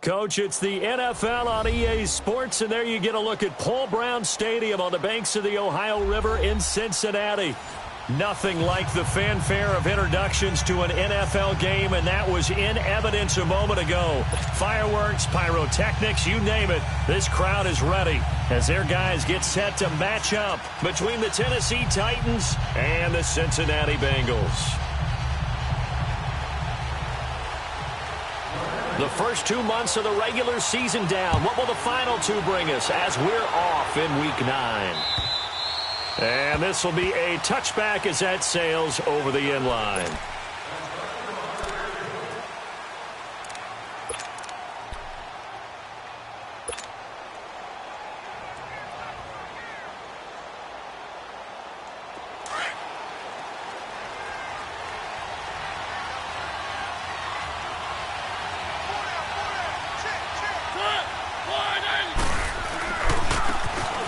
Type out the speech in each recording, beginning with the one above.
Coach, it's the NFL on EA Sports, and there you get a look at Paul Brown Stadium on the banks of the Ohio River in Cincinnati. Nothing like the fanfare of introductions to an NFL game, and that was in evidence a moment ago. Fireworks, pyrotechnics, you name it. This crowd is ready as their guys get set to match up between the Tennessee Titans and the Cincinnati Bengals. The first 2 months of the regular season down. What will the final two bring us as we're off in Week 9? And this will be a touchback as that sails over the end line.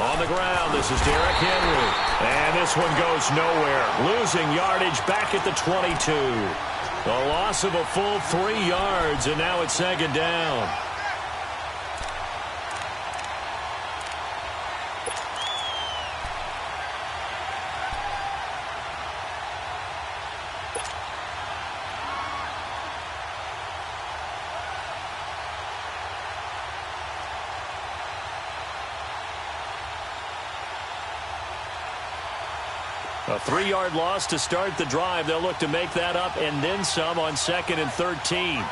On the ground, this is Derrick Henry. And this one goes nowhere. Losing yardage back at the 22. A loss of a full 3 yards, and now it's second down. A 3-yard loss to start the drive. They'll look to make that up and then some on 2nd and 13.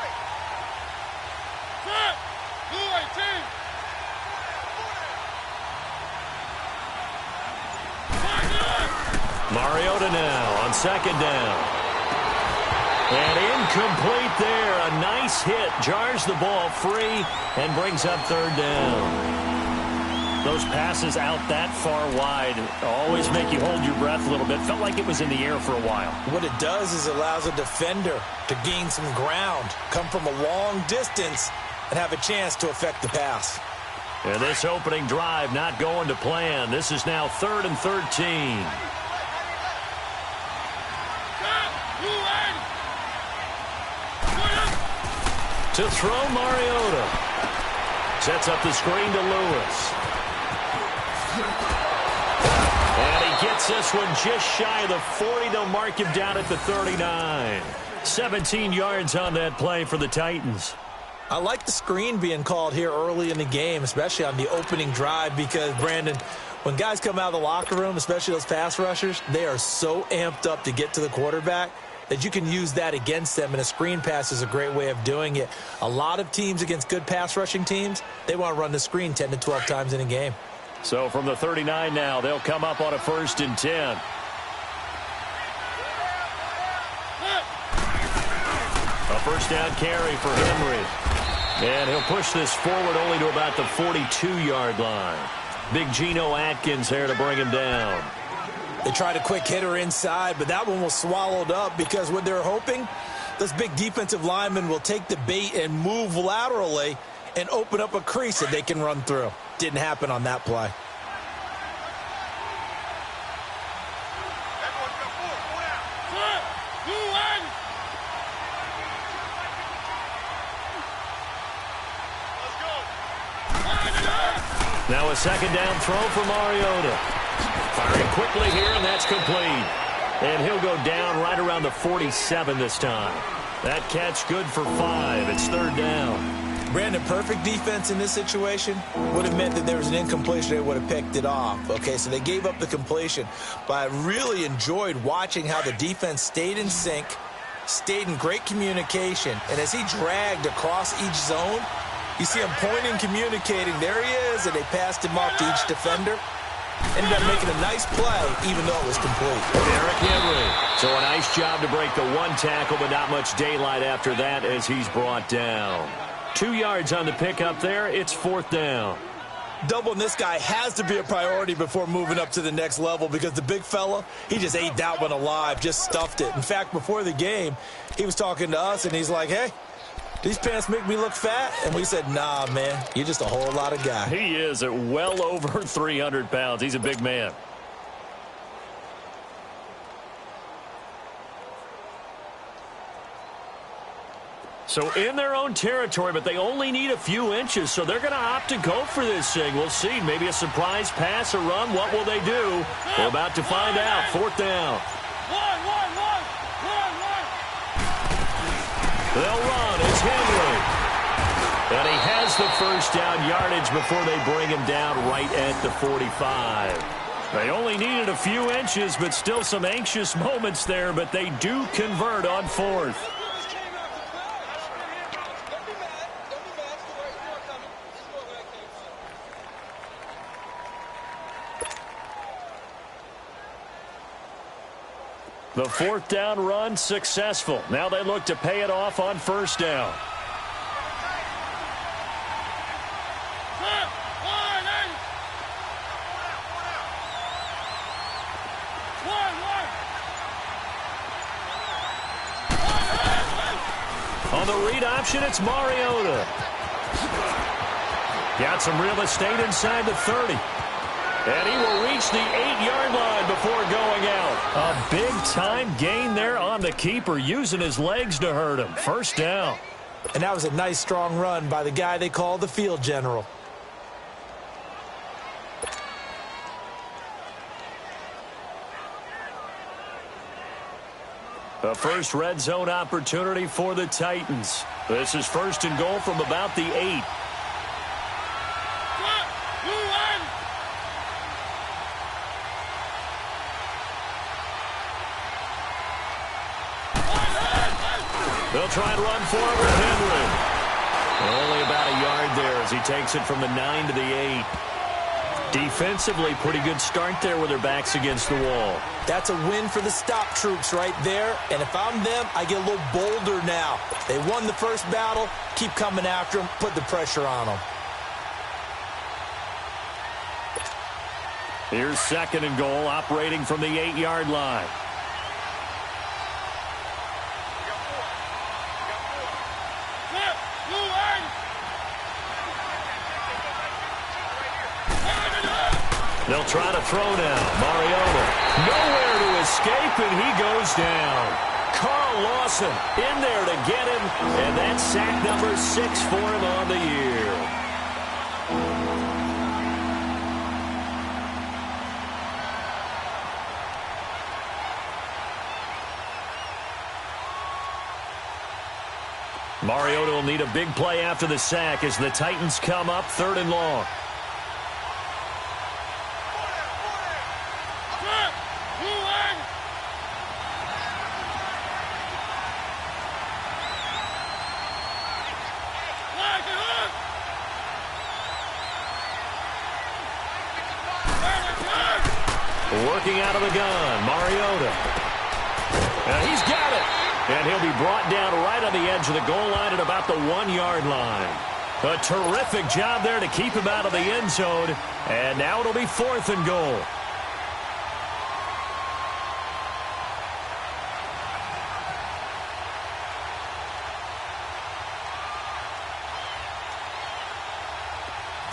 Mariota now on 2nd down. And incomplete there. A nice hit. Jars the ball free and brings up 3rd down. Those passes out that far wide always make you hold your breath a little bit. Felt like it was in the air for a while. What it does is allows a defender to gain some ground, come from a long distance, and have a chance to affect the pass. And this opening drive not going to plan. This is now 3rd and 13. To throw, Mariota. Sets up the screen to Lewis. And he gets this one just shy of the 40. They'll mark him down at the 39. 17 yards on that play for the Titans. I like the screen being called here early in the game, especially on the opening drive, because, Brandon, when guys come out of the locker room, especially those pass rushers, they are so amped up to get to the quarterback that you can use that against them, and a screen pass is a great way of doing it. A lot of teams against good pass rushing teams, they want to run the screen 10 to 12 times in a game. So from the 39 now, they'll come up on a 1st and 10. A first down carry for Henry. And he'll push this forward only to about the 42-yard line. Big Geno Atkins there to bring him down. They tried a quick hitter inside, but that one was swallowed up because what they're hoping, those big defensive linemen will take the bait and move laterally and open up a crease that they can run through. Didn't happen on that play. Now a 2nd down throw for Mariota. Firing quickly here, and that's complete. And he'll go down right around the 47 this time. That catch good for 5. It's 3rd down. Brandon, perfect defense in this situation would have meant that there was an incompletion. They would have picked it off. Okay, so they gave up the completion. But I really enjoyed watching how the defense stayed in sync, stayed in great communication. And as he dragged across each zone, you see him pointing, communicating. There he is, and they passed him off to each defender. Ended up making a nice play, even though it was complete. Derrick Henry. So a nice job to break the 1 tackle, but not much daylight after that as he's brought down. 2 yards on the pickup there. It's 4th down. Doubling this guy has to be a priority before moving up to the next level, because the big fella, he just ate that one alive, just stuffed it. In fact, before the game, he was talking to us, and he's like, hey, these pants make me look fat? And we said, nah, man, you're just a whole lot of guy. He is at well over 300 pounds. He's a big man. So in their own territory, but they only need a few inches, so they're going to opt to go for this thing. We'll see. Maybe a surprise pass or run. What will they do? We're about to find out. Fourth down. They'll run. It's Henry. And he has the first down yardage before they bring him down right at the 45. They only needed a few inches, but still some anxious moments there, but they do convert on fourth. The fourth down run successful. Now they look to pay it off on first down. On the read option, it's Mariota. Got some real estate inside the 30. And he will reach the 8-yard line before going out. A big-time gain there on the keeper, using his legs to hurt him. First down. And that was a nice, strong run by the guy they call the field general. The first red zone opportunity for the Titans. This is first and goal from about the 8. They'll try and run forward with Henry. Only about a yard there as he takes it from the 9 to the 8. Defensively, pretty good start there with their backs against the wall. That's a win for the stop troops right there. And if I'm them, I get a little bolder now. They won the first battle. Keep coming after them. Put the pressure on them. Here's second and goal, operating from the 8-yard line. They'll try to throw now. Mariota nowhere to escape, and he goes down. Carl Lawson in there to get him, and that's sack number 6 for him on the year. Mariota will need a big play after the sack as the Titans come up 3rd and long. Working out of the gun, Mariota. And he's got it. And he'll be brought down right on the edge of the goal line at about the 1-yard line. A terrific job there to keep him out of the end zone. And now it'll be 4th and goal.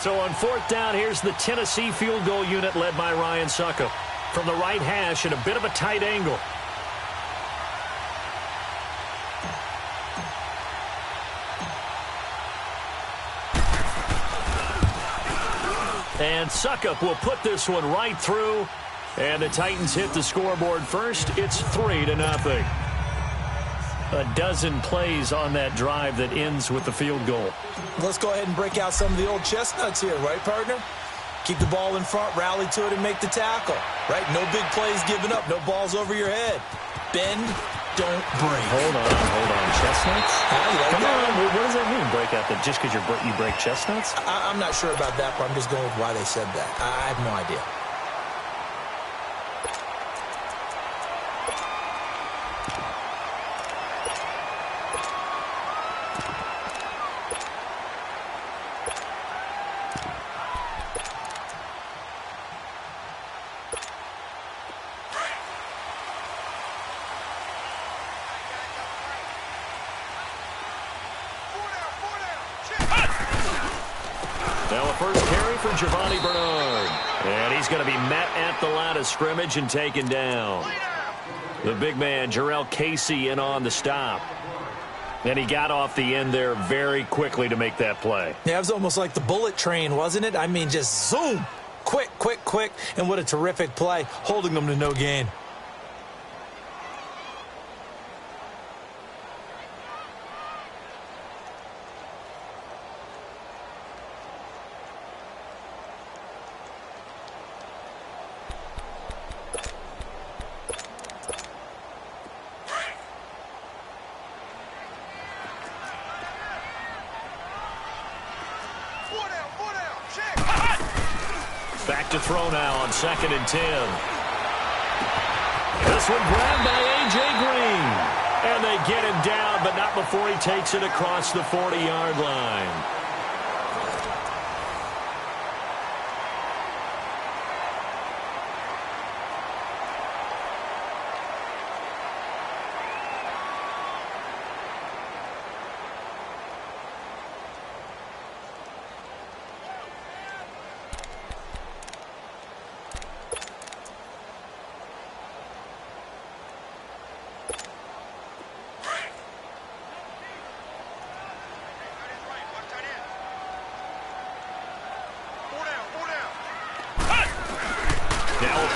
So on 4th down, here's the Tennessee field goal unit led by Ryan Suckup. From the right hash at a bit of a tight angle. And Suckup will put this one right through. And the Titans hit the scoreboard first. It's 3-0. A dozen plays on that drive that ends with the field goal. Let's go ahead and break out some of the old chestnuts here, right, partner? Keep the ball in front, rally to it, and make the tackle. Right? No big plays given up. No balls over your head. Bend, don't break. Hold on. Chestnuts? Come on. What does that mean, break out? That just because you break chestnuts? I'm not sure about that, but I'm just going with why they said that. I have no idea. Now a first carry for Giovanni Bernard. And he's going to be met at the line of scrimmage and taken down. The big man, Jarrell Casey, in on the stop. And he got off the end there very quickly to make that play. Yeah, it was almost like the bullet train, wasn't it? I mean, just zoom. Quick, quick, quick. And what a terrific play, holding them to no gain. Back to throw now on 2nd and 10. This one grabbed by A.J. Green. And they get him down, but not before he takes it across the 40-yard line.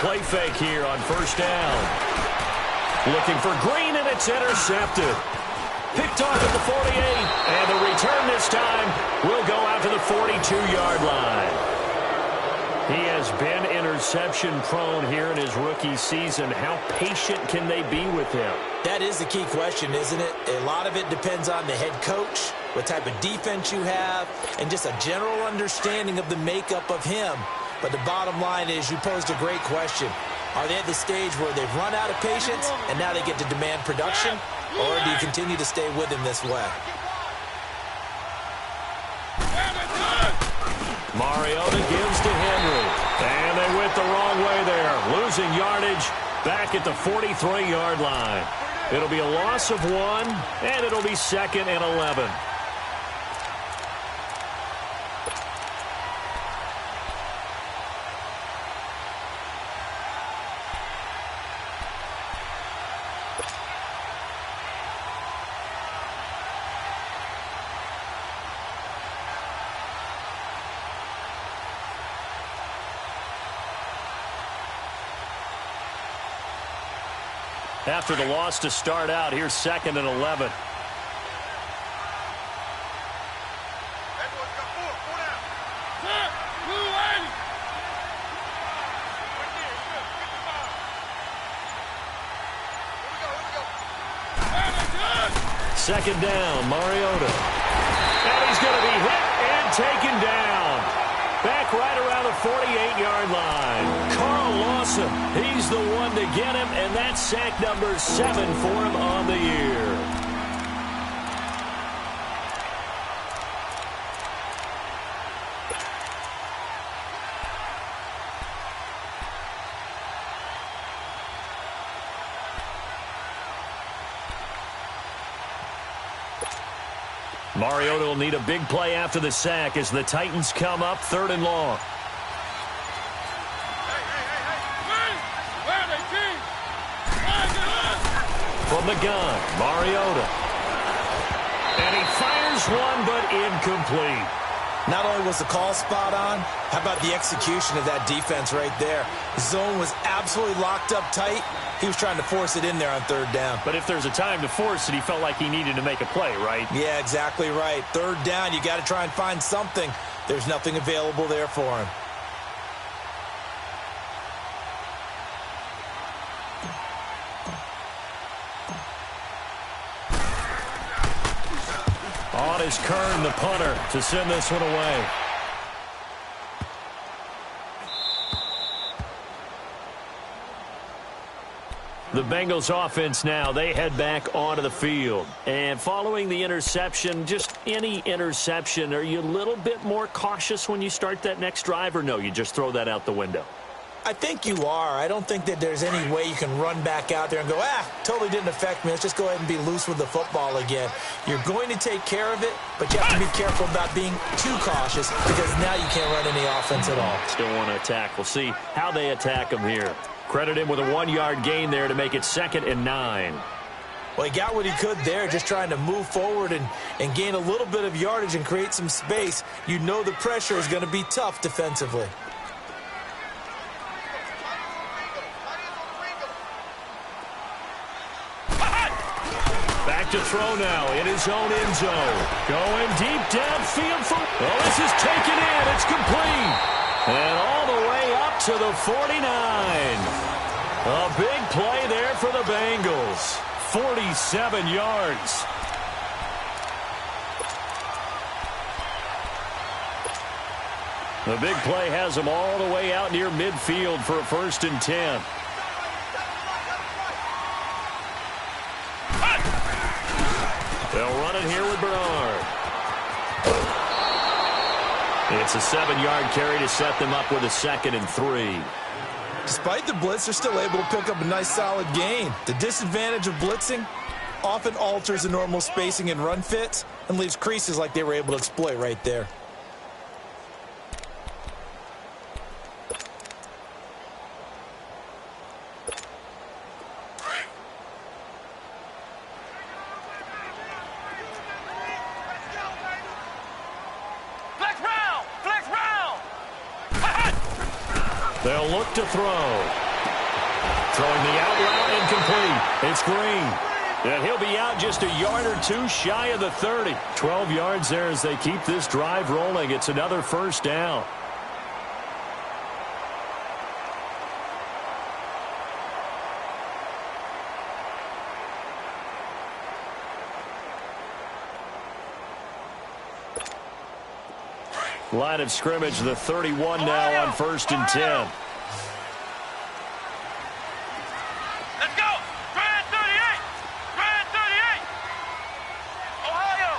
Play fake here on 1st down. Looking for Green, and it's intercepted. Picked off at the 48, and the return this time will go out to the 42-yard line. He has been interception-prone here in his rookie season. How patient can they be with him? That is the key question, isn't it? A lot of it depends on the head coach, what type of defense you have, and just a general understanding of the makeup of him. But the bottom line is you posed a great question. Are they at the stage where they've run out of patience and now they get to demand production? Or do you continue to stay with him this way? Mariota gives to Henry. And they went the wrong way there. Losing yardage back at the 43-yard line. It'll be a loss of 1, and it'll be 2nd and 11. After the loss to start out, here's 2nd and 11. Second down, Mariota. And he's going to be hit and taken down. Back right around the 48-yard line. Carl Lawson, he's the one to get him, and that's sack number 7 for him on the year. Mariota will need a big play after the sack as the Titans come up 3rd and long. From the gun, Mariota. And he fires one, but incomplete. Not only was the call spot on, how about the execution of that defense right there? Zone was absolutely locked up tight. He was trying to force it in there on 3rd down. But if there's a time to force it, he felt like he needed to make a play, right? Yeah, exactly right. 3rd down, you got to try and find something. There's nothing available there for him. On is Kern, the punter, to send this one away. The Bengals offense now, they head back onto the field. And following the interception, just any interception, are you a little bit more cautious when you start that next drive, or no, you just throw that out the window? I think you are. I don't think that there's any way you can run back out there and go, totally didn't affect me. Let's just go ahead and be loose with the football again. You're going to take care of it, but you have to be careful about being too cautious because now you can't run any offense at all. Still want to attack. We'll see how they attack him here. Credit him with a 1-yard gain there to make it 2nd and 9. Well, he got what he could there, just trying to move forward and gain a little bit of yardage and create some space. You know the pressure is going to be tough defensively. Back to throw now in his own end zone. Going deep downfield for... Oh, this is taken in. It's complete. And all the way up to the 49. A big play there for the Bengals. 47 yards. The big play has them all the way out near midfield for a 1st and 10. They'll run it here with Bernard. It's a 7-yard carry to set them up with a 2nd and 3. Despite the blitz, they're still able to pick up a nice solid gain. The disadvantage of blitzing often alters the normal spacing and run fits and leaves creases like they were able to exploit right there. They'll look to throw. Throwing the out route incomplete. It's Green. And he'll be out just a yard or two shy of the 30. 12 yards there as they keep this drive rolling. It's another 1st down. Line of scrimmage, the 31 now on 1st and 10. Let's go! Grand 38! Grand 38! Ohio!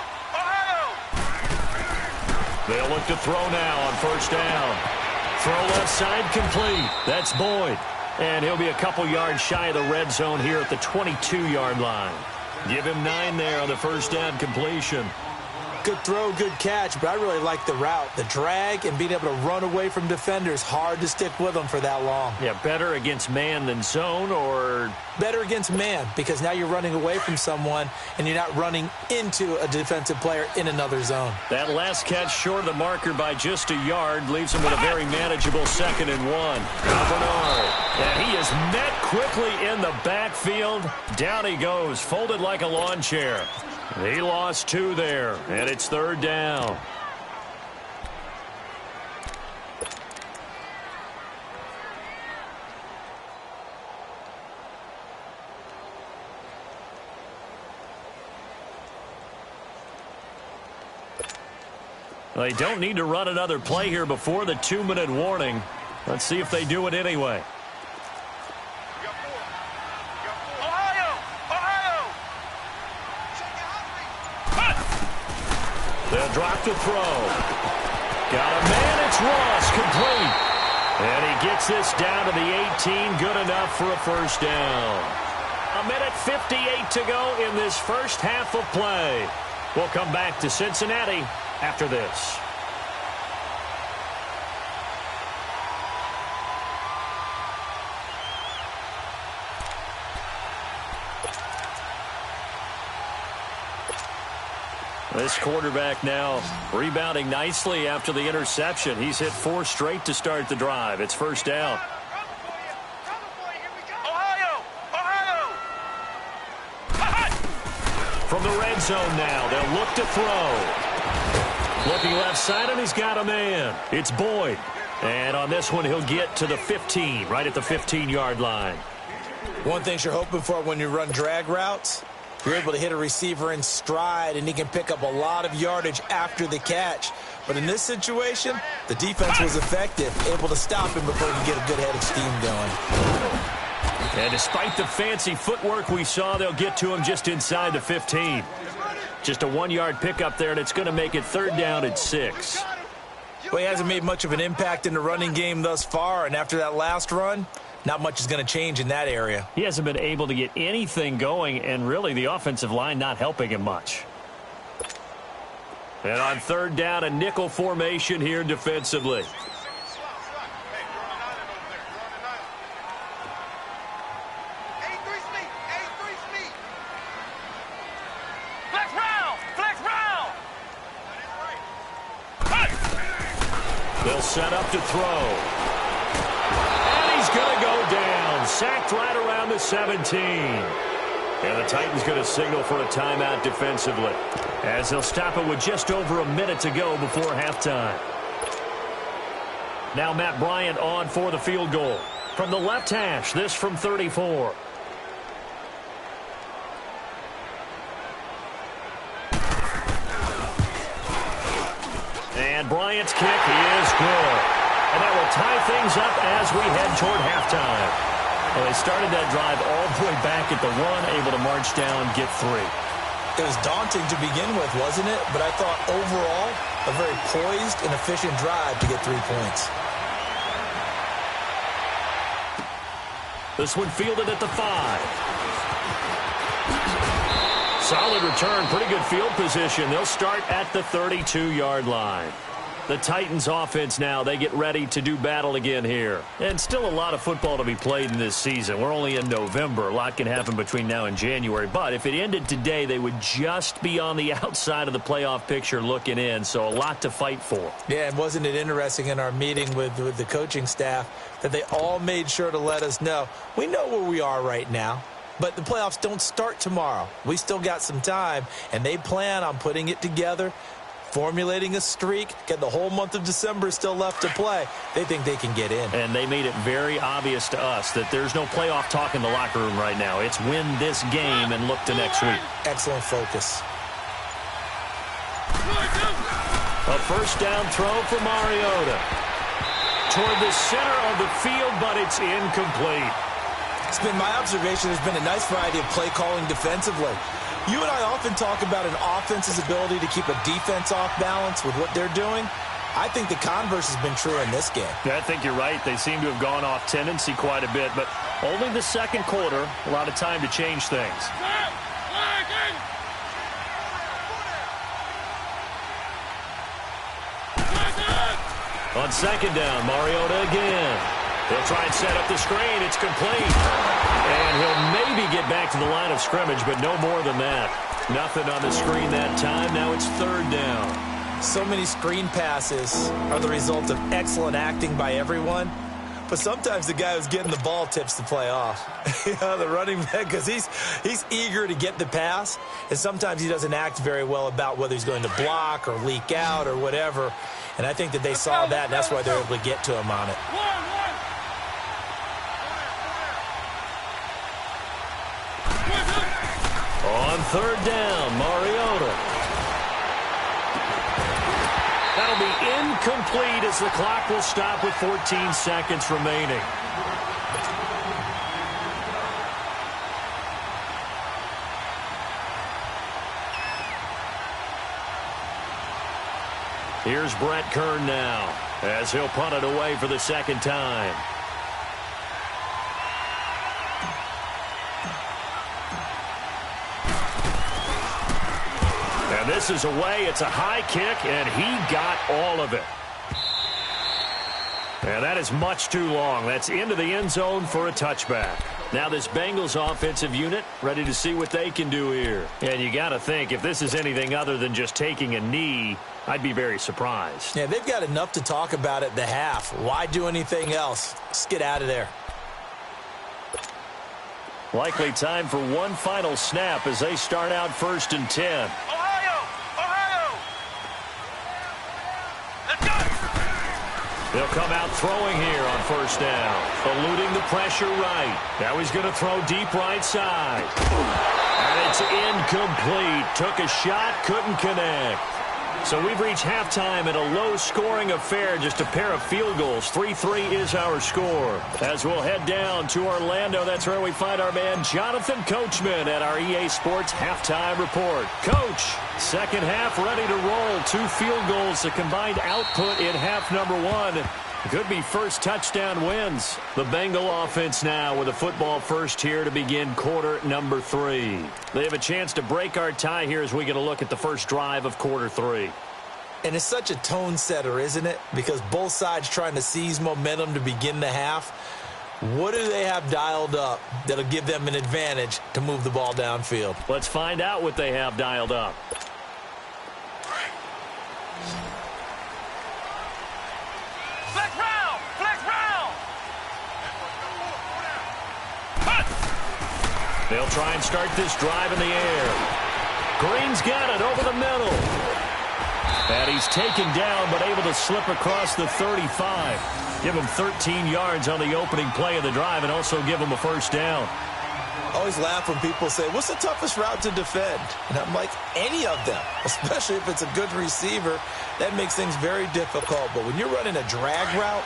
They'll look to throw now on 1st down. Throw left side complete. That's Boyd. And he'll be a couple yards shy of the red zone here at the 22-yard line. Give him 9 there on the 1st down completion. Good throw, good catch, but I really like the route. The drag and being able to run away from defenders, hard to stick with them for that long. Yeah, better against man than zone, or... Better against man, because now you're running away from someone and you're not running into a defensive player in another zone. That last catch short of the marker by just a yard leaves him with a very manageable 2nd and 1. Now Bernard. And he is met quickly in the backfield. Down he goes, folded like a lawn chair. He lost 2 there, and it's 3rd down. They don't need to run another play here before the 2-minute warning. Let's see if they do it anyway. They'll drop to throw. Got a man, it's Ross, complete. And he gets this down to the 18, good enough for a 1st down. 1:58 to go in this first half of play. We'll come back to Cincinnati after this. This quarterback now rebounding nicely after the interception. He's hit 4 straight to start the drive. It's 1st down. From the red zone now, they'll look to throw. Looking left side, and he's got a man. It's Boyd. And on this one, he'll get to the 15, right at the 15-yard line. One thing you're hoping for when you run drag routes, you're able to hit a receiver in stride, and he can pick up a lot of yardage after the catch. But in this situation, the defense was effective, able to stop him before he could get a good head of steam going. And despite the fancy footwork we saw, they'll get to him just inside the 15. Just a 1-yard pickup there, and it's going to make it 3rd down at 6. Well, he hasn't made much of an impact in the running game thus far, and after that last run, not much is going to change in that area. He hasn't been able to get anything going, and really the offensive line not helping him much. And on 3rd down, a nickel formation here defensively. They'll set up to throw. And he's going to go down. Sacked right around the 17. And the Titans going to signal for a timeout defensively, as they'll stop it with just over a minute to go before halftime. Now Matt Bryant on for the field goal. From the left hash, this from 34. And Bryant's kick is good. And that will tie things up as we head toward halftime. Well, they started that drive all the way back at the 1, able to march down, get 3. It was daunting to begin with, wasn't it? But I thought overall, a very poised and efficient drive to get 3 points. This one fielded at the 5. Solid return, pretty good field position. They'll start at the 32-yard line. The Titans offense now, they get ready to do battle again here. And still a lot of football to be played in this season. We're only in November. A lot can happen between now and January. But if it ended today, they would just be on the outside of the playoff picture looking in. So a lot to fight for. Yeah, and wasn't it interesting in our meeting with the coaching staff that they all made sure to let us know, we know where we are right now. But the playoffs don't start tomorrow. We still got some time, and they plan on putting it together, formulating a streak, get the whole month of December still left to play. They think they can get in. And they made it very obvious to us that there's no playoff talk in the locker room right now. It's win this game and look to next week. Excellent focus. A first down throw for Mariota. Toward the center of the field, but it's incomplete. It's been my observation there's been a nice variety of play calling defensively. You and I often talk about an offense's ability to keep a defense off balance with what they're doing. I think the converse has been true in this game. Yeah, I think you're right. They seem to have gone off tendency quite a bit, but only the second quarter, a lot of time to change things. On second down, Mariota again. He'll try and set up the screen. It's complete. And he'll maybe get back to the line of scrimmage, but no more than that. Nothing on the screen that time. Now it's third down. So many screen passes are the result of excellent acting by everyone. But sometimes the guy who's getting the ball tips the play off. You know, the running back, because he's eager to get the pass. And sometimes he doesn't act very well about whether he's going to block or leak out or whatever. And I think that they saw that, and that's why they're able to get to him on it. On third down, Mariota. That'll be incomplete as the clock will stop with 14 seconds remaining. Here's Brett Kern now as he'll punt it away for the second time. And this is away. It's a high kick, and he got all of it. And that is much too long. That's into the end zone for a touchback. Now this Bengals offensive unit ready to see what they can do here. And you got to think, if this is anything other than just taking a knee, I'd be very surprised. Yeah, they've got enough to talk about at the half. Why do anything else? Just get out of there. Likely time for one final snap as they start out 1st and 10. They'll come out throwing here on first down. Eluding the pressure right. Now he's going to throw deep right side. And it's incomplete. Took a shot, couldn't connect. So we've reached halftime in a low-scoring affair, just a pair of field goals. 3-3 is our score. As we'll head down to Orlando, that's where we find our man Jonathan Coachman at our EA Sports Halftime Report. Coach, second half ready to roll. 2 field goals, the combined output in half number 1. Could be first touchdown wins. The Bengal offense now with a football first here to begin quarter number 3. They have a chance to break our tie here as we get a look at the first drive of quarter 3. And it's such a tone setter, isn't it? Because both sides trying to seize momentum to begin the half. What do they have dialed up that'll give them an advantage to move the ball downfield? Let's find out what they have dialed up. They'll try and start this drive in the air. Green's got it over the middle. And he's taken down, but able to slip across the 35. Give him 13 yards on the opening play of the drive and also give him a first down. I always laugh when people say, what's the toughest route to defend? And I'm like, any of them, especially if it's a good receiver. That makes things very difficult. But when you're running a drag route,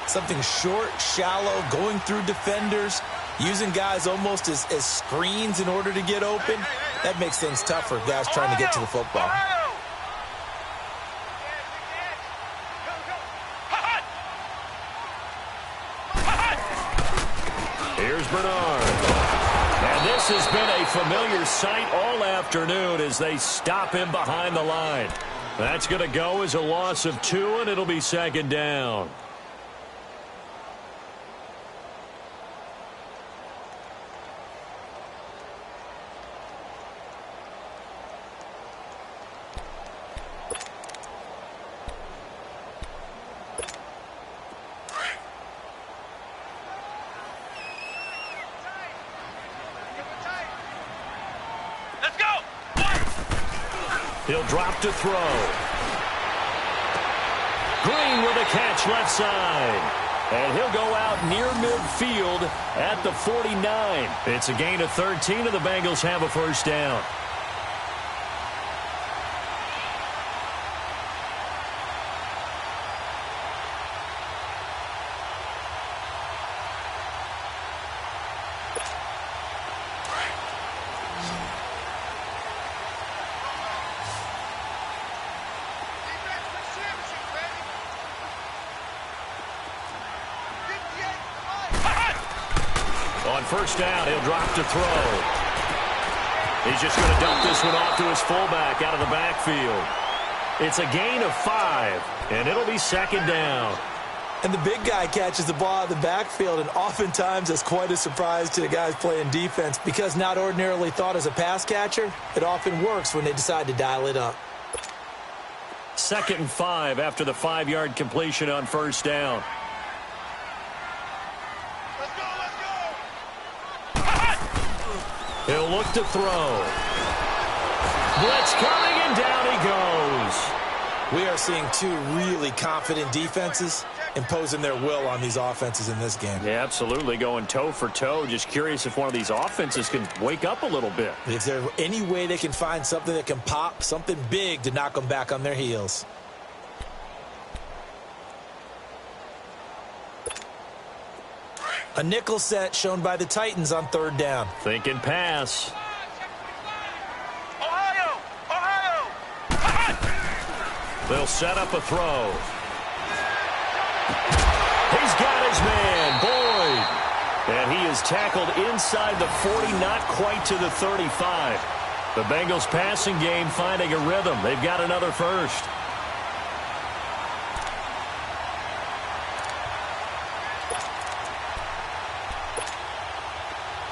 something short, shallow, going through defenders, using guys almost as screens in order to get open, that makes things tough for guys trying to get to the football. Here's Bernard. And this has been a familiar sight all afternoon as they stop him behind the line. That's going to go as a loss of 2, and it'll be second down. He'll drop to throw. Green with a catch left side. And he'll go out near midfield at the 49. It's a gain of 13, and the Bengals have a first down. On first down, he'll drop to throw. He's just going to dump this one off to his fullback out of the backfield. It's a gain of 5, and it'll be second down. And the big guy catches the ball out of the backfield, and oftentimes it's quite a surprise to the guys playing defense because not ordinarily thought as a pass catcher, it often works when they decide to dial it up. 2nd and 5 after the 5-yard completion on first down. He'll look to throw. Blitz coming, and down he goes. We are seeing two really confident defenses imposing their will on these offenses in this game. Yeah, absolutely, going toe for toe. Just curious if one of these offenses can wake up a little bit. Is there any way they can find something that can pop, something big to knock them back on their heels? A nickel set shown by the Titans on 3rd down. Thinking pass. Ohio! They'll set up a throw. He's got his man, Boyd. And he is tackled inside the 40, not quite to the 35. The Bengals passing game finding a rhythm. They've got another first.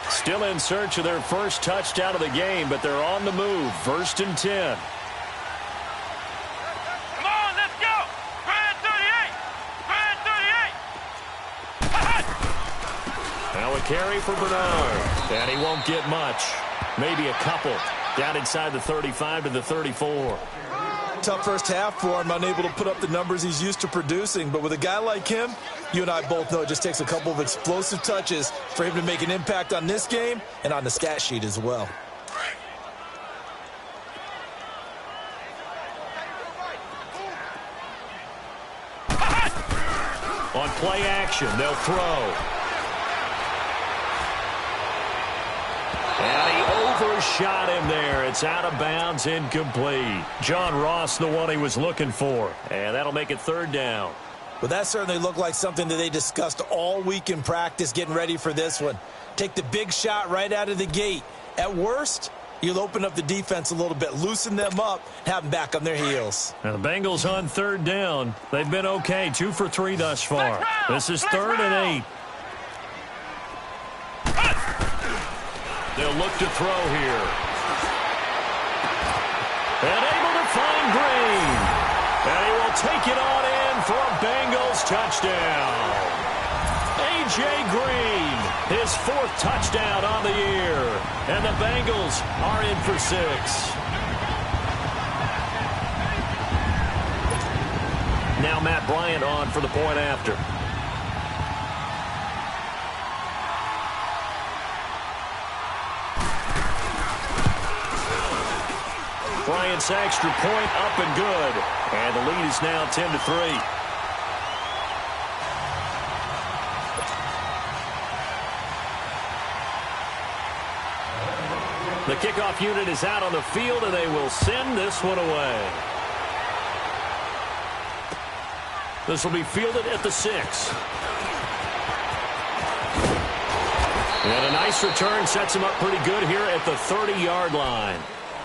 Still in search of their first touchdown of the game, but they're on the move. 1st and 10. Come on, let's go! Grand 38! Grand 38! Now a carry for Bernard. And he won't get much. Maybe a couple. Down inside the 35 to the 34. Tough first half for him, unable to put up the numbers he's used to producing. But with a guy like him, you and I both know it just takes a couple of explosive touches for him to make an impact on this game and on the stat sheet as well. On play action, they'll throw. And he overshot him there. It's out of bounds, incomplete. John Ross, the one he was looking for. And that'll make it 3rd down. Well, that certainly looked like something that they discussed all week in practice, getting ready for this one. Take the big shot right out of the gate. At worst, you'll open up the defense a little bit, loosen them up, have them back on their heels. Now the Bengals on 3rd down. They've been okay, 2 for 3 thus far. This is 3rd and 8. They'll look to throw here. And able to find Green. And he will take it on in for a Bengals touchdown. A.J. Green, his 4th touchdown on the year. And the Bengals are in for 6. Now Matt Bryant on for the point after. Bryant's extra point up and good. And the lead is now 10-3. The kickoff unit is out on the field, and they will send this one away. This will be fielded at the 6. And a nice return sets him up pretty good here at the 30-yard line.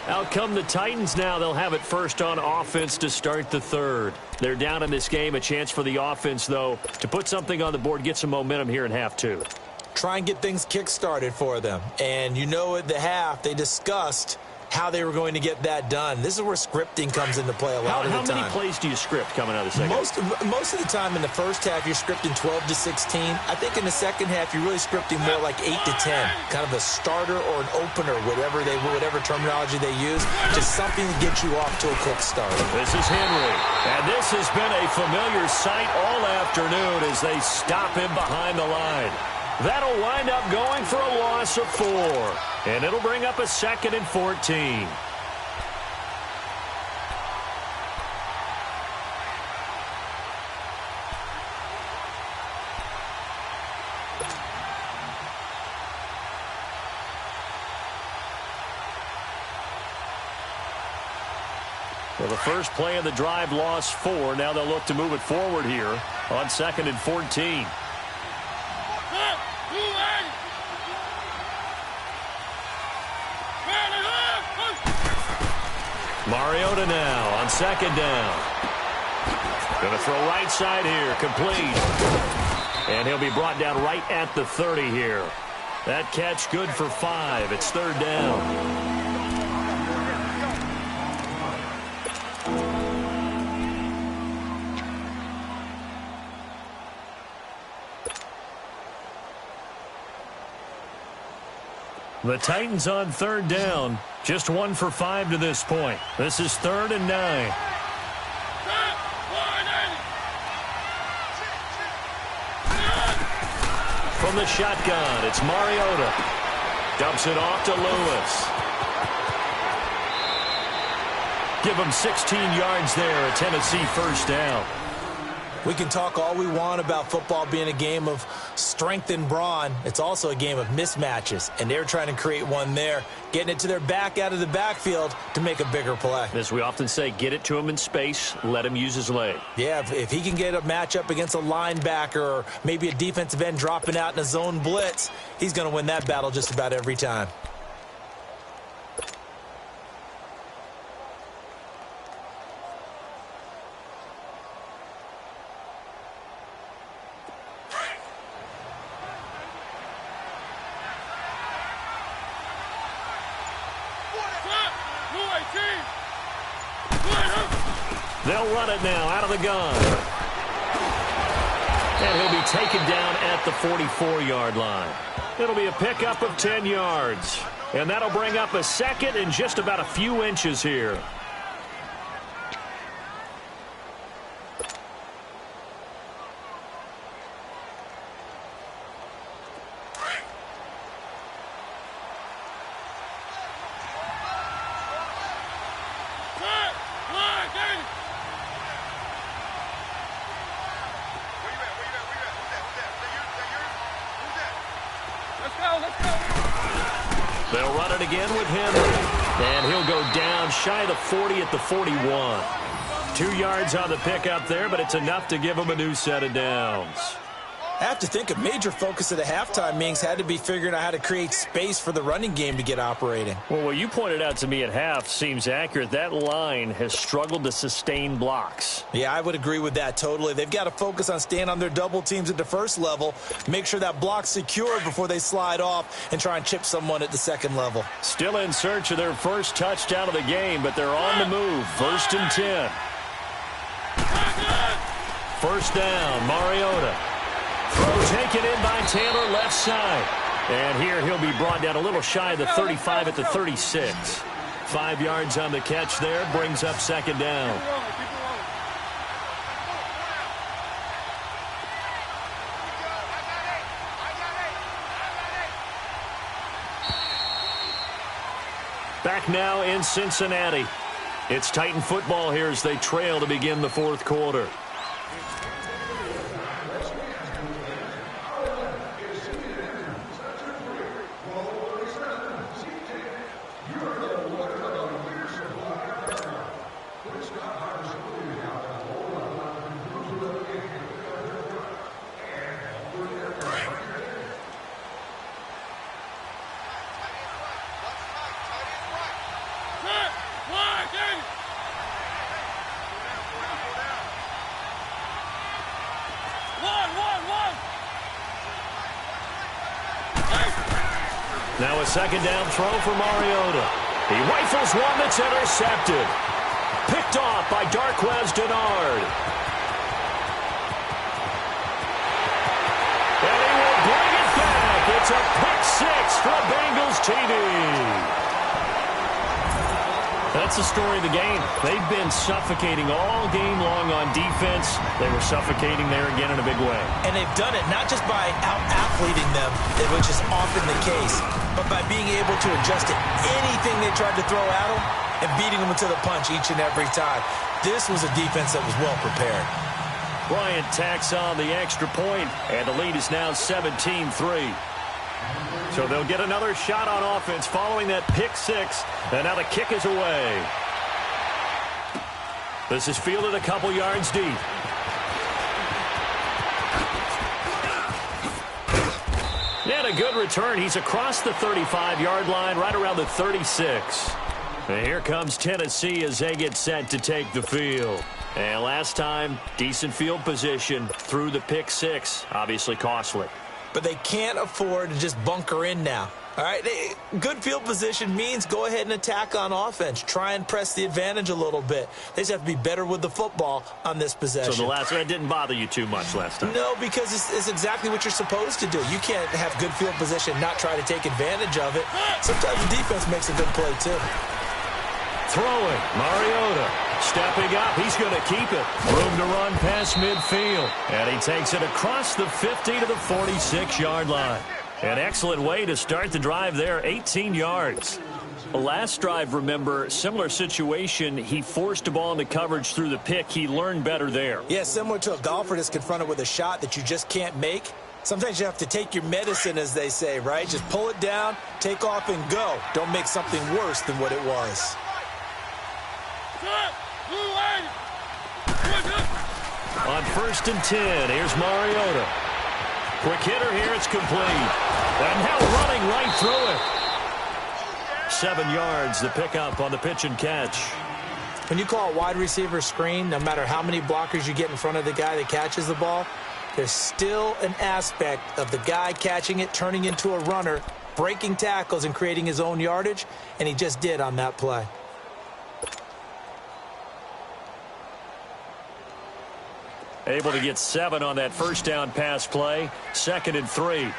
Out come the Titans now. They'll have it first on offense to start the 3rd. They're down in this game. A chance for the offense, though, to put something on the board, get some momentum here in half 2. Try and get things kick-started for them. And you know at the half, they discussed how they were going to get that done. This is where scripting comes into play a lot of the time. How many plays do you script coming out of the second? Most of the time in the first half, you're scripting 12 to 16. I think in the second half, you're really scripting more like 8 to 10. Kind of a starter or an opener, whatever terminology they use. Just something to get you off to a quick start. This is Henry. And this has been a familiar sight all afternoon as they stop him behind the line. That'll wind up going for a loss of 4. And it'll bring up a 2nd and 14. Well, the first play of the drive lost 4. Now they'll look to move it forward here on 2nd and 14. Mariota now on 2nd down. Going to throw right side here, complete. And he'll be brought down right at the 30 here. That catch good for 5. It's 3rd down. The Titans on 3rd down. Just 1 for 5 to this point. This is 3rd and 9. From the shotgun, it's Mariota. Dumps it off to Lewis. Give him 16 yards there, a Tennessee first down. We can talk all we want about football being a game of strength and brawn. It's also a game of mismatches, and they're trying to create one there, getting it to their back out of the backfield to make a bigger play. As we often say, get it to him in space, let him use his leg. Yeah, if he can get a matchup against a linebacker or maybe a defensive end dropping out in a zone blitz, he's going to win that battle just about every time. They'll run it now out of the gun. And he'll be taken down at the 44-yard line. It'll be a pickup of 10 yards. And that'll bring up a 2nd and just about a few inches here. They'll run it again with Henry. And he'll go down shy of the 40 at the 41. 2 yards on the pickup there, but it's enough to give him a new set of downs. I have to think a major focus of the halftime meetings had to be figuring out how to create space for the running game to get operating. Well, what you pointed out to me at half seems accurate. That line has struggled to sustain blocks. Yeah, I would agree with that totally. They've got to focus on staying on their double teams at the first level, make sure that block's secure before they slide off and try and chip someone at the second level. Still in search of their first touchdown of the game, but they're on the move. 1st and 10. First down, Mariota. Throw taken in by Taylor, left side. And here he'll be brought down a little shy of the 35 at the 36. 5 yards on the catch there, brings up second down. Back now in Cincinnati. It's Titan football here as they trail to begin the fourth quarter. Now a second down throw for Mariota. He rifles one that's intercepted. Picked off by Darquez Dennard. And he will bring it back. It's a pick six for a Bengals TD. That's the story of the game. They've been suffocating all game long on defense. They were suffocating there again in a big way. And they've done it not just by out-athleting them, which is often the case, but by being able to adjust to anything they tried to throw at them and beating them to the punch each and every time. This was a defense that was well prepared. Bryant tacks on the extra point, and the lead is now 17-3. So they'll get another shot on offense following that pick six, and now the kick is away. This is fielded a couple yards deep. And a good return. He's across the 35-yard line, right around the 36. And here comes Tennessee as they get set to take the field. And last time, decent field position through the pick six. Obviously costly. But they can't afford to just bunker in now. All right, good field position means go ahead and attack on offense. Try and press the advantage a little bit. They just have to be better with the football on this possession. So the last one didn't bother you too much last time? No, because it's exactly what you're supposed to do. You can't have good field position, not try to take advantage of it. Sometimes the defense makes a good play, too. Throwing, Mariota. Stepping up, he's going to keep it. Room to run past midfield. And he takes it across the 50 to the 46-yard line. An excellent way to start the drive there, 18 yards. Last drive, remember, similar situation. He forced a ball into coverage through the pick. He learned better there. Yeah, similar to a golfer that's confronted with a shot that you just can't make. Sometimes you have to take your medicine, as they say, right? Just pull it down, take off, and go. Don't make something worse than what it was. On 1st and 10, here's Mariota. Quick hitter here, it's complete. And now running right through it. 7 yards, the pickup on the pitch and catch. When you call a wide receiver screen, no matter how many blockers you get in front of the guy that catches the ball, there's still an aspect of the guy catching it, turning into a runner, breaking tackles and creating his own yardage, and he just did on that play. Able to get 7 on that first down pass play. 2nd and 3.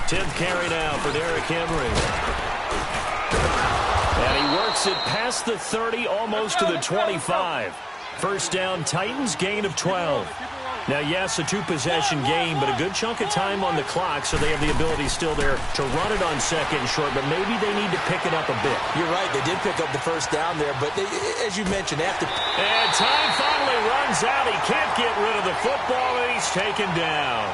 Tenth carry now for Derrick Henry. And he works it past the 30, almost to the 25. First down, Titans, gain of 12. Now, yes, a two-possession game, but a good chunk of time on the clock, so they have the ability still there to run it on second and short, but maybe they need to pick it up a bit. You're right. They did pick up the first down there, but they, as you mentioned, after... And time finally runs out. He can't get rid of the football, and he's taken down.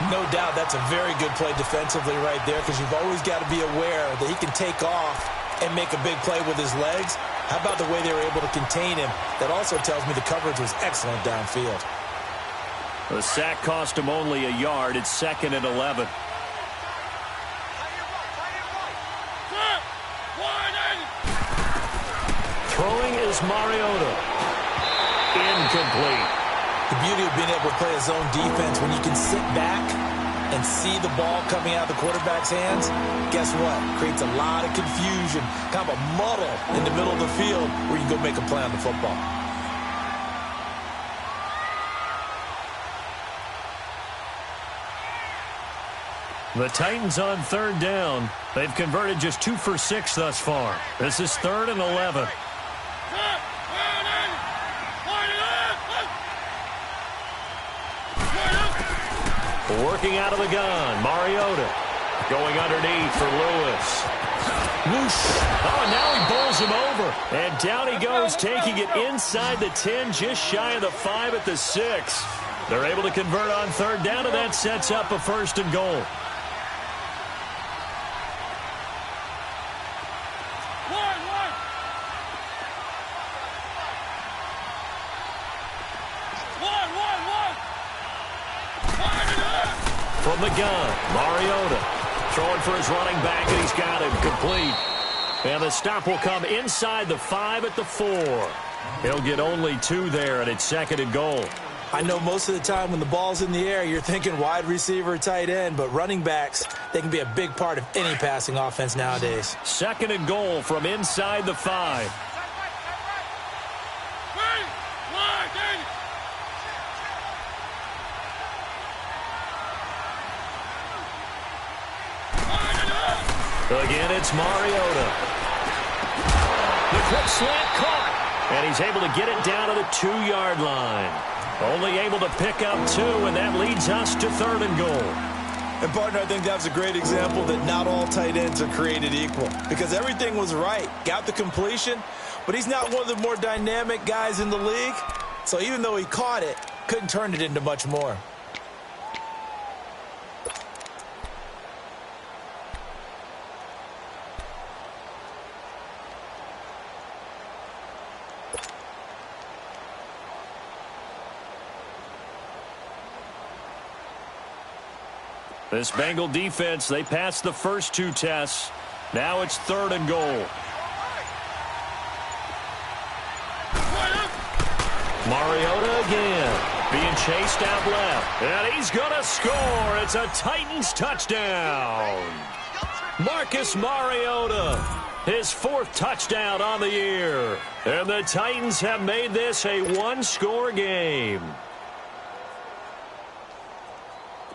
No doubt that's a very good play defensively right there, because you've always got to be aware that he can take off and make a big play with his legs. How about the way they were able to contain him? That also tells me the coverage was excellent downfield. The sack cost him only a yard. It's 2nd and 11. Throwing is Mariota. Incomplete. The beauty of being able to play a zone defense when you can sit back and see the ball coming out of the quarterback's hands, guess what? Creates a lot of confusion, kind of a muddle in the middle of the field where you can go make a play on the football. The Titans on third down. They've converted just 2 for 6 thus far. This is 3rd and 11. Working out of the gun, Mariota. Going underneath for Lewis. Whoosh. Oh, and now he bowls him over. And down he goes, taking it inside the 10, just shy of the 5 at the 6. They're able to convert on third down, and that sets up a 1st and goal. From the gun, Mariota throwing for his running back, and he's got him complete. And the stop will come inside the 5 at the 4. He'll get only 2 there, and it's 2nd and goal. I know most of the time when the ball's in the air, you're thinking wide receiver, tight end, but running backs, they can be a big part of any passing offense nowadays. 2nd and goal from inside the 5. Again, it's Mariota. The quick slant caught, and he's able to get it down to the 2-yard line. Only able to pick up 2, and that leads us to 3rd and goal. And, partner, I think that was a great example that not all tight ends are created equal, because everything was right. Got the completion, but he's not one of the more dynamic guys in the league. So even though he caught it, couldn't turn it into much more. This Bengal defense, they passed the first 2 tests. Now it's 3rd and goal. Mariota again, being chased out left. And he's going to score. It's a Titans touchdown. Marcus Mariota, his 4th touchdown on the year. And the Titans have made this a 1-score game.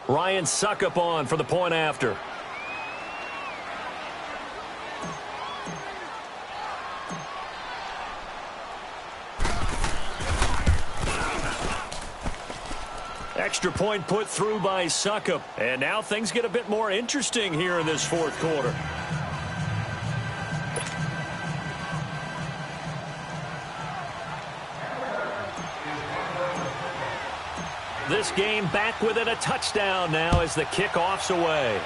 Ryan Suckup on for the point after. Extra point put through by Suckup. And now things get a bit more interesting here in this 4th quarter. This game back within a touchdown now as the kickoff's away.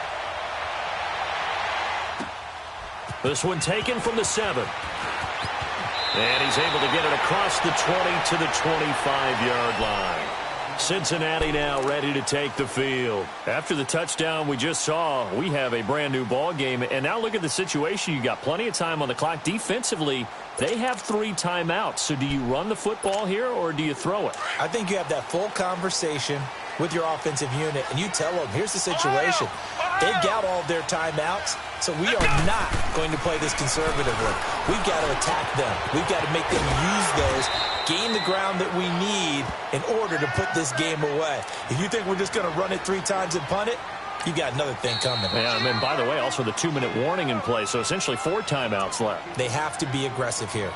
This one taken from the 7. And he's able to get it across the 20 to the 25-yard line. Cincinnati now ready to take the field. After the touchdown we just saw, we have a brand new ball game. And now look at the situation. You got plenty of time on the clock. Defensively, they have 3 timeouts. So do you run the football here or do you throw it? I think you have that full conversation with your offensive unit, and you tell them, here's the situation. They've got all their timeouts, so we are not going to play this conservatively. We've got to attack them. We've got to make them use those, gain the ground that we need in order to put this game away. If you think we're just going to run it 3 times and punt it, you got another thing coming. Yeah, and then, by the way, also the 2-minute warning in play, so essentially 4 timeouts left. They have to be aggressive here.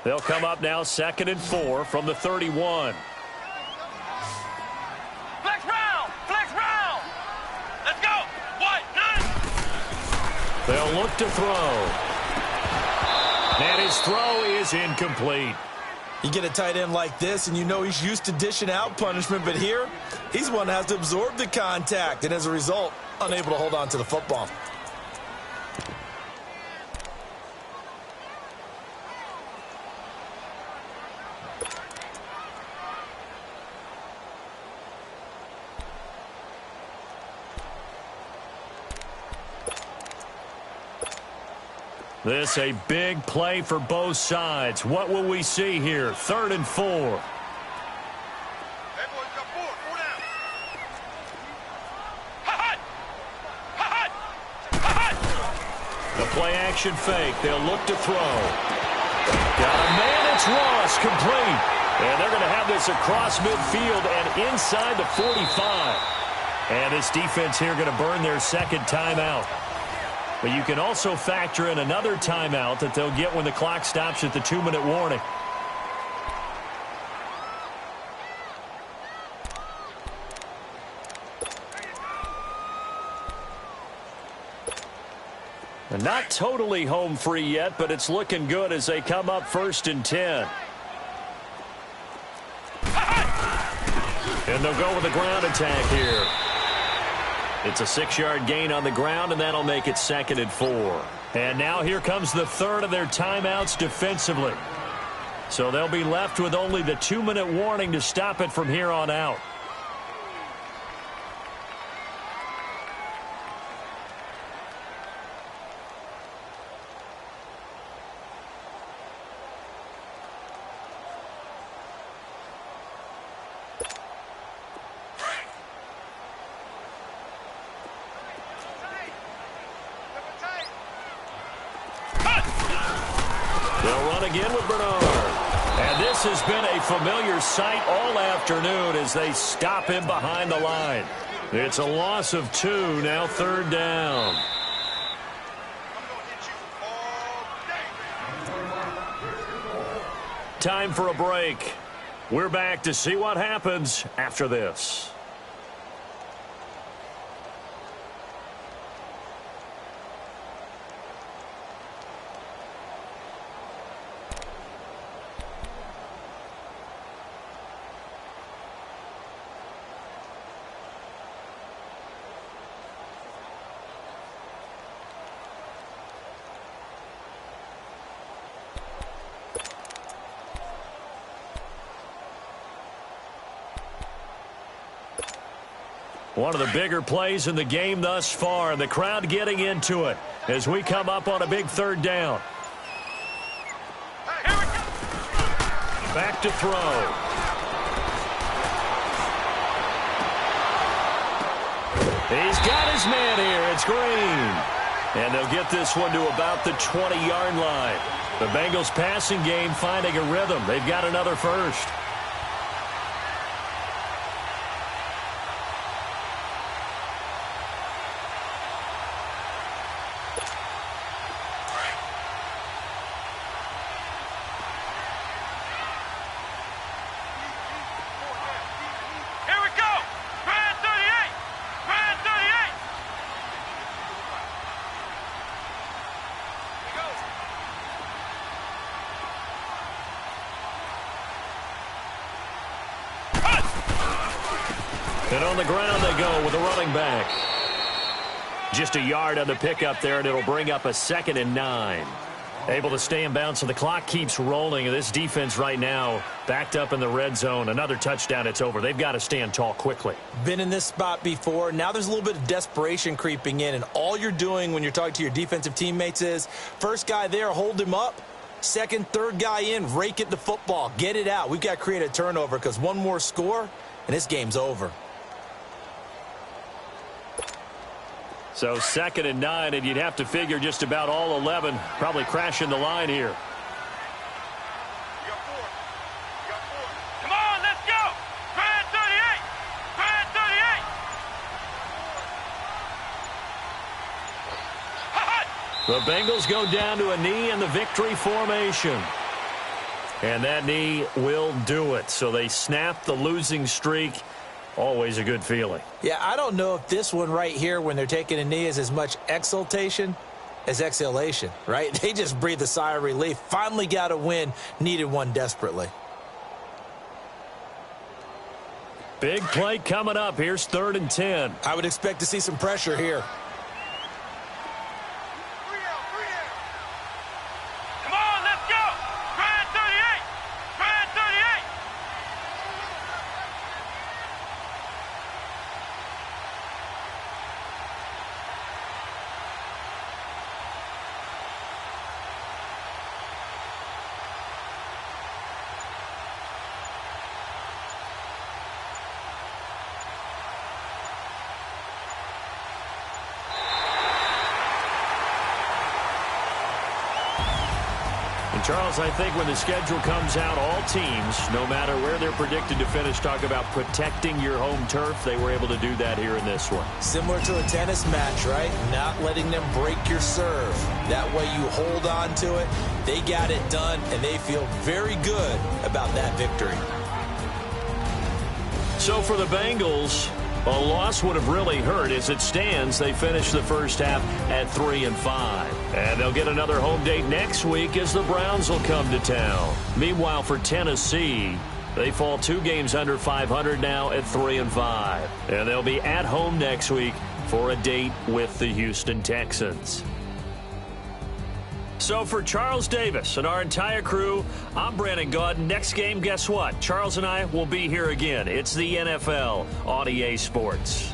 They'll come up now 2nd and 4 from the 31. Flex round! Flex round! Let's go! What? 9! They'll look to throw. And his throw is incomplete. You get a tight end like this, and you know he's used to dishing out punishment, but here, he's one that has to absorb the contact, and as a result, unable to hold on to the football. This a big play for both sides. What will we see here? 3rd and 4. Hey, boys, got 4 down. Ha-ha! Ha-ha! Ha-ha! The play-action fake. They'll look to throw. Got a man. It's Ross, complete. And they're going to have this across midfield and inside the 45. And this defense here going to burn their second timeout. But you can also factor in another timeout that they'll get when the clock stops at the 2-minute warning. And not totally home free yet, but it's looking good as they come up 1st and 10. And they'll go with a ground attack here. It's a 6-yard gain on the ground, and that'll make it 2nd and 4. And now here comes the 3rd of their timeouts defensively. So they'll be left with only the 2-minute warning to stop it from here on out. Again with Bernard. And this has been a familiar sight all afternoon as they stop him behind the line. It's a loss of 2, now 3rd down. Time for a break. We're back to see what happens after this. One of the bigger plays in the game thus far, and the crowd getting into it as we come up on a big 3rd down. Back to throw. He's got his man here. It's Green. And they'll get this one to about the 20-yard line. The Bengals passing game finding a rhythm. They've got another first. And on the ground they go with a running back. Just a yard on the pickup there, and it'll bring up a 2nd and 9. Able to stay in bounds, so the clock keeps rolling. And this defense right now backed up in the red zone. Another touchdown, it's over. They've got to stand tall quickly. Been in this spot before. Now there's a little bit of desperation creeping in, and all you're doing when you're talking to your defensive teammates is first guy there, hold him up. Second, third guy in, rake it the football. Get it out. We've got to create a turnover because one more score, and this game's over. So 2nd and 9, and you'd have to figure just about all 11 probably crashing the line here. Come on, let's go! Grand 38! Grand 38! The Bengals go down to a knee in the victory formation. And that knee will do it. So they snap the losing streak. Always a good feeling. Yeah, I don't know if this one right here when they're taking a knee is as much exultation as exhalation, right? They just breathe a sigh of relief. Finally got a win. Needed one desperately. Big play coming up. Here's 3rd and 10. I would expect to see some pressure here. Come on, let's go! Grand 38! Grand 38! Charles, I think when the schedule comes out, all teams, no matter where they're predicted to finish, talk about protecting your home turf. They were able to do that here in this one. Similar to a tennis match, right? Not letting them break your serve. That way you hold on to it. They got it done, and they feel very good about that victory. So for the Bengals, a loss would have really hurt. As it stands, they finished the first half at 3-5. And they'll get another home date next week as the Browns will come to town. Meanwhile, for Tennessee, they fall 2 games under 500 now at 3-5. And they'll be at home next week for a date with the Houston Texans. So for Charles Davis and our entire crew, I'm Brandon Gaudin. Next game, guess what? Charles and I will be here again. It's the NFL on EA Sports.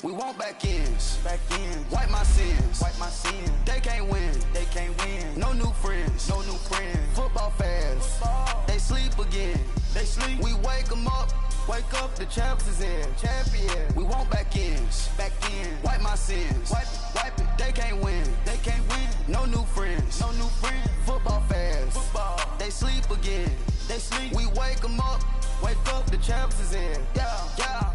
We want back ends. Wipe my sins. They can't win. No new friends. Football fans. They sleep again. We wake them up. The champs is here. Champion. We want back ends. Wipe my sins. Wipe it. They can't win. No new friends. Football fans. They sleep again. We wake them up. The champs is here. Yeah.